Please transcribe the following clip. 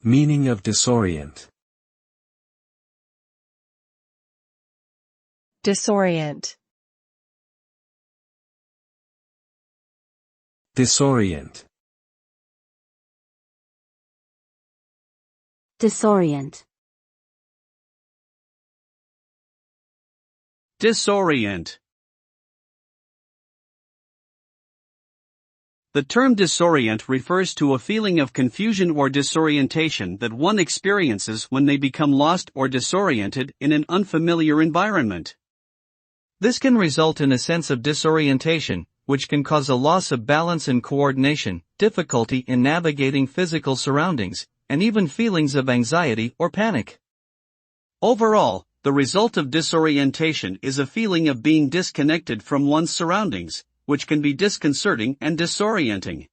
Meaning of disorient. Disorient. Disorient. Disorient. Disorient. The term disorient refers to a feeling of confusion or disorientation that one experiences when they become lost or disoriented in an unfamiliar environment. This can result in a sense of disorientation, which can cause a loss of balance and coordination, difficulty in navigating physical surroundings, and even feelings of anxiety or panic. Overall, the result of disorientation is a feeling of being disconnected from one's surroundings, which can be disconcerting and disorienting.